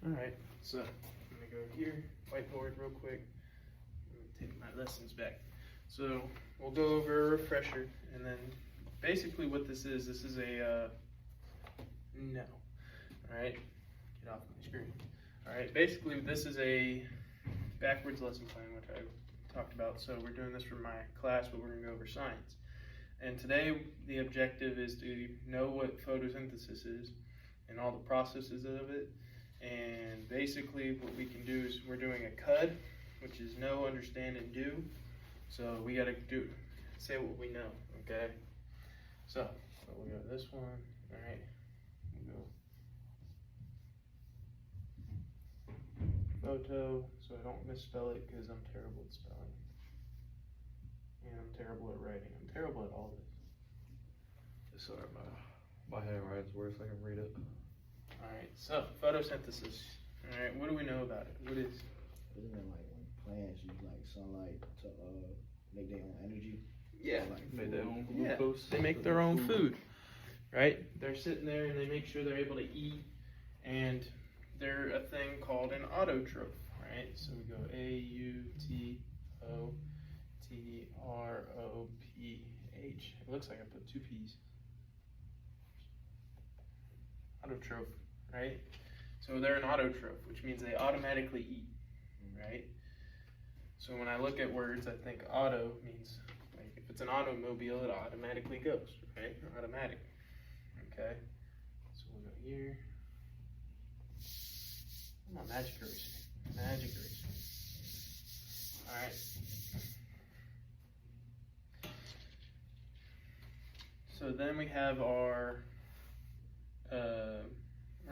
Alright, so I'm gonna go here, whiteboard real quick. Let me take my lessons back. So we'll go over a refresher, and then basically what this is a no. Alright, get off my screen. Alright, basically this is a backwards lesson plan, which I talked about. So we're doing this for my class, but we're gonna go over science. And today the objective is to know what photosynthesis is and all the processes of it. And basically what we can do is we're doing a CUD, which is know, understand, and do. So we gotta say what we know, okay? So we'll go this one, all right? We'll go photo, so I don't misspell it because I'm terrible at spelling. And I'm terrible at writing. I'm terrible at all this. Sorry, my handwriting's worse. I can read it. Alright, so photosynthesis. Alright, what do we know about it? What is? Isn't it like when plants use like sunlight to make their own energy? Yeah. Like Made their own Yeah, glucose. they make their own food, right? They're sitting there and they make sure they're able to eat, and they're a thing called an autotroph, right? So we go A-U-T-O-T-R-O-P-H. It looks like I put two P's. Autotroph, right? So they're an autotroph, which means they automatically eat, right? So when I look at words, I think auto means, like, if it's an automobile, it automatically goes, right? Automatic, okay? So we'll go here. Come on, magic eraser. Magic eraser. All right. So then we have our, we're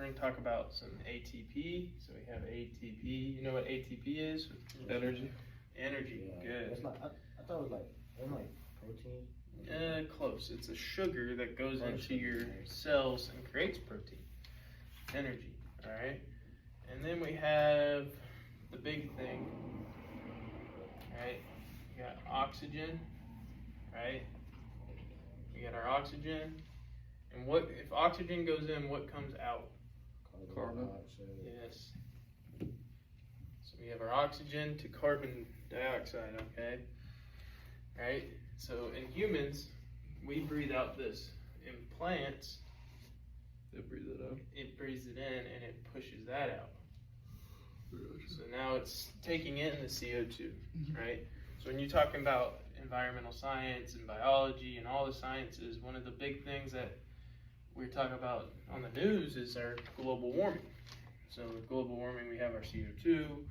going to talk about some ATP. So we have ATP. You know what ATP is? Energy. Energy, Yeah. good. It's not, I thought it was like protein. Close. It's a sugar that goes Oh, into sugar, your right. cells and creates protein. Energy, all right? And then we have the big thing, right? We got oxygen, right? We got our oxygen. And what if oxygen goes in, what comes out? Carbon. dioxide. Yes. So we have our oxygen to carbon dioxide, okay? Right? So in humans, we breathe out this. In plants, They breathe it out. it breathes it in and it pushes that out. So now it's taking in the CO2, right? So when you're talking about environmental science and biology and all the sciences, one of the big things that we're talking about on the news is our global warming. So with global warming, we have our CO2.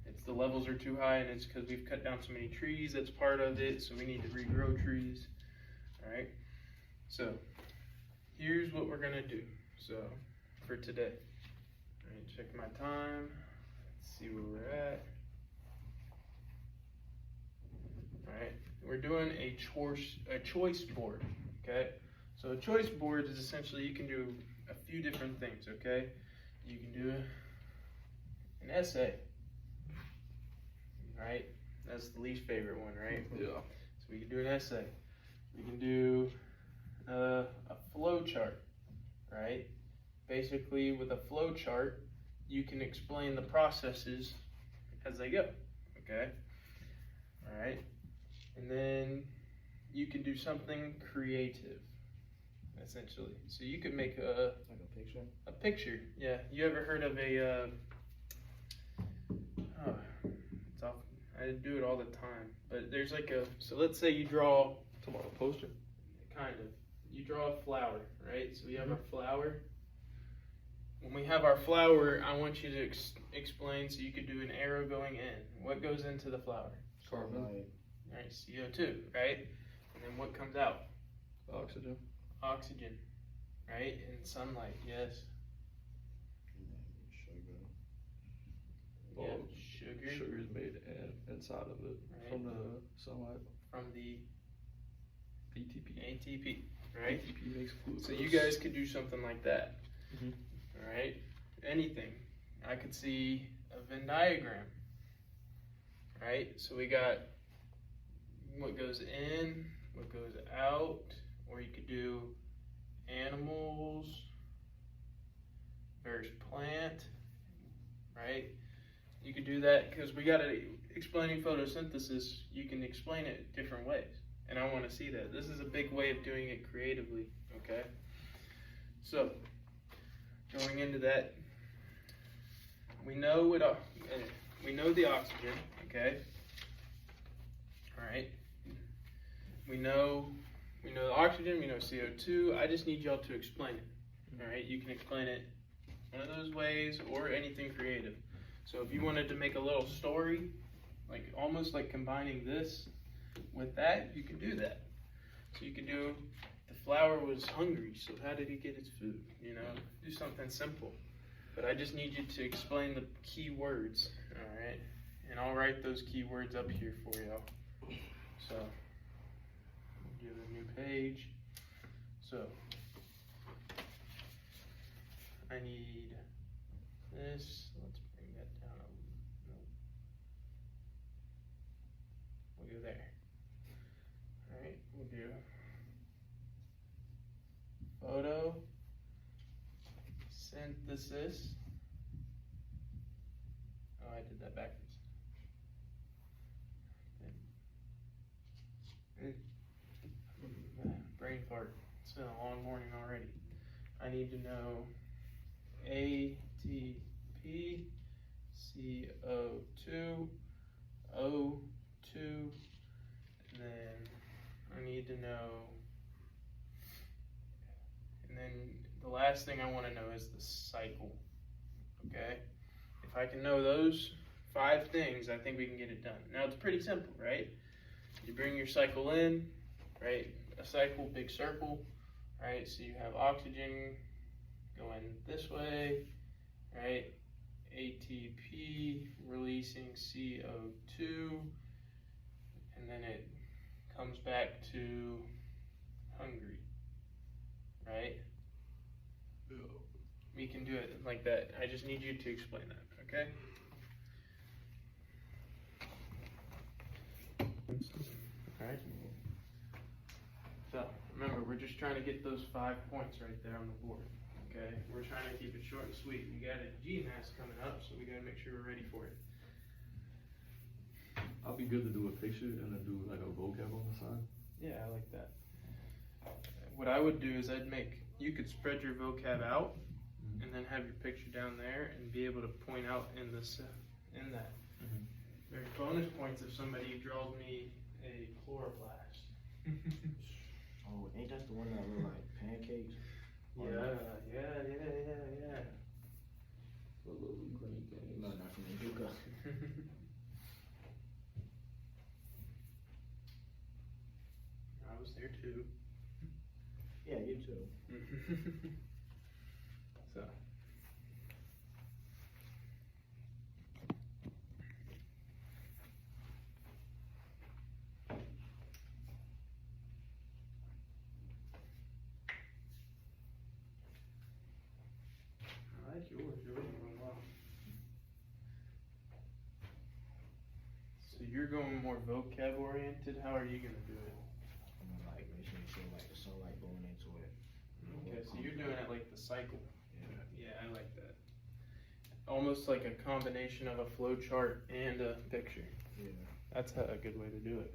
It's the levels are too high, and it's because we've cut down so many trees. That's part of it. So we need to regrow trees. All right. So here's what we're gonna do. So for today, all right, check my time. Let's see where we're at. All right, we're doing a choice board. Okay. So a choice board is essentially you can do a few different things. Okay. You can do an essay. Right? That's the least favorite one, right? Yeah. So we can do an essay. We can do a flow chart, right? Basically, with a flow chart, you can explain the processes as they go, okay? All right? And then you can do something creative, essentially. So you could make Like a picture. a picture, yeah. You ever heard of a, it's off, I do it all the time, but there's like so let's say you draw, Talking about a poster. kind of, you draw a flower, right? So we have our flower. When we have our flower, I want you to explain, so you could do an arrow going in. What goes into the flower? Carbon. Sunlight. Right, CO2, right? And then what comes out? Oxygen. Oxygen, right? And sunlight, yes. And then sugar. Well, Yeah, sugar Sugar is made inside of it Right. from the sunlight. from the ATP. ATP, right? ATP makes glucose. So you guys could do something like that, Mhm. all right? Anything. I could see a Venn diagram, right? So we got what goes in, what goes out, or you could do animals versus plant, right? You could do that because we got to explaining photosynthesis. You can explain it different ways, and I want to see that. This is a big way of doing it creatively. Okay, so going into that, we know we know the oxygen. Okay, all right. We know the oxygen. We know CO2. I just need y'all to explain it. All right, you can explain it one of those ways or anything creative. So if you wanted to make a little story, like almost like combining this with that, you can do that. So you can do, the flower was hungry, so how did he get his food? You know, do something simple. But I just need you to explain the key words, all right? And I'll write those key words up here for y'all. So, give a new page. So, I need this. Let's bring that down. No. We'll go there. All right, we'll do photosynthesis. Oh, I did that backwards. Brain fart. It's been a long morning already. I need to know ATP, CO2, O2, and then I need to know, and then the last thing I want to know is the cycle, okay? If I can know those 5 things, I think we can get it done. Now it's pretty simple, right? You bring your cycle in, right? A cycle, big circle, right? So you have oxygen going this way, right? ATP releasing CO2, and then it comes back to hungry, right? Yeah. We can do it like that. I just need you to explain that, okay? Alright. So, remember, we're just trying to get those 5 points right there on the board, okay? We're trying to keep it short and sweet. We got a GMAS coming up, so we got to make sure we're ready for it. I'll be good to do a picture and then do like a vocab on the side. Yeah, I like that. What I would do is you could spread your vocab out and then have your picture down there and be able to point out in that. Mhm. There's bonus points if somebody draws me a chloroplast. Oh, ain't that the one that look like pancakes? Yeah. A little green thing. No, not from the Duca. I was there too. Yeah, you too. So. I like yours. Yours are going well. So you're going more vocab oriented. How are you gonna do it? I'm gonna like make sure you feel like the sunlight going into it. Okay, so you're doing it like the cycle. Yeah. Yeah, I like that. Almost like a combination of a flow chart and a picture. Yeah. That's a good way to do it.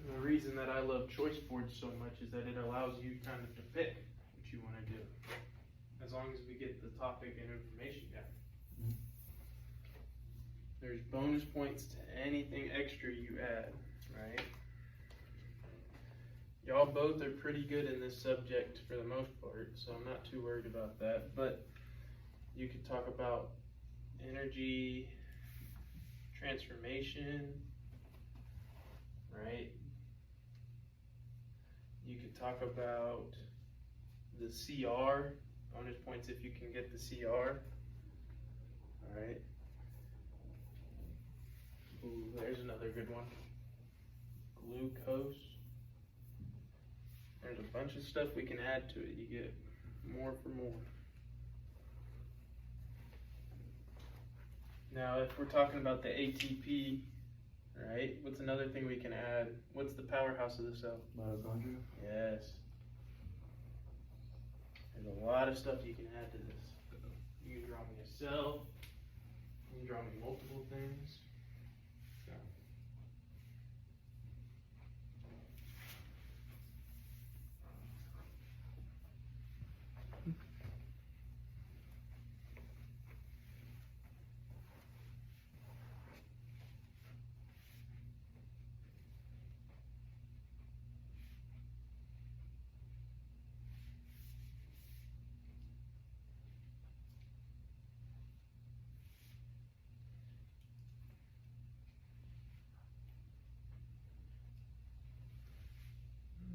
And the reason that I love choice boards so much is that it allows you kind of to pick what you want to do, as long as we get the topic and information down. Mhm. There's bonus points to anything extra you add, right? Y'all both are pretty good in this subject for the most part, so I'm not too worried about that. But you could talk about energy transformation, right? You could talk about the CR, bonus points if you can get the CR, all right? Ooh, there's another good one. Glucose. There's a bunch of stuff we can add to it. You get more for more. Now, if we're talking about the ATP, right? What's another thing we can add? What's the powerhouse of the cell? Mitochondria. Yes. There's a lot of stuff you can add to this. You can draw me a cell. You can draw me multiple things. So.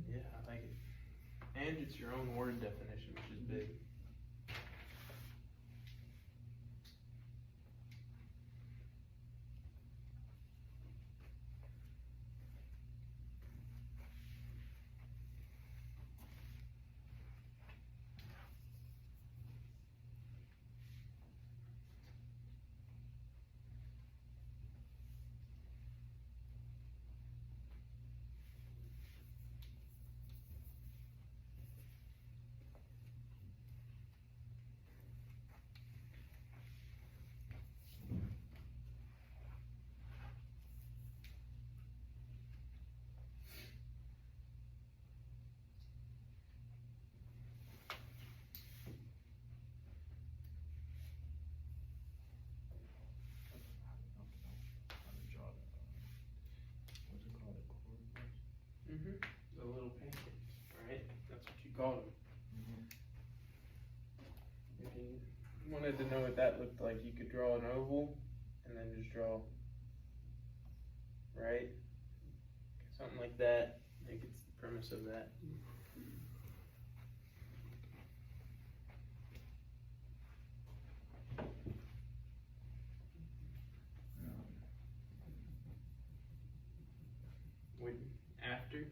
Yeah, I like it. And it's your own word definition, which is big. What's it called? A chord? Mm-hmm. The little pancakes, right? That's what you call them. If you wanted to know what that looked like, you could draw an oval and then just draw, right? Something like that. I think it's the premise of that. When after,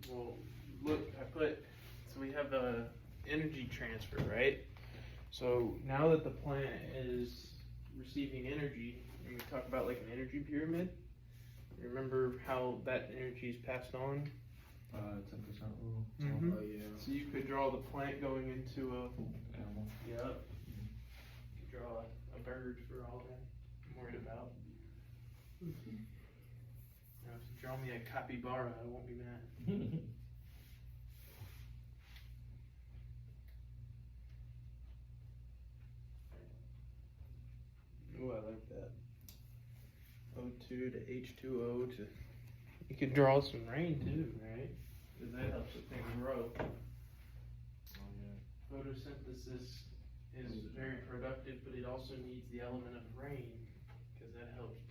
well, look, so we have the energy transfer, right? So now that the plant is receiving energy, and we talk about like an energy pyramid, remember how that energy is passed on? 10% rule. Mhm. Oh yeah. So you could draw the plant going into a, Animal. yep. You could draw a bird for all that I'm worried about. Now, if you draw me a capybara, I won't be mad. Ooh, I like that. O2 to H2O to. You could draw some rain too, right? Because that helps the thing grow. Oh yeah. Photosynthesis is very productive, but it also needs the element of rain because that helps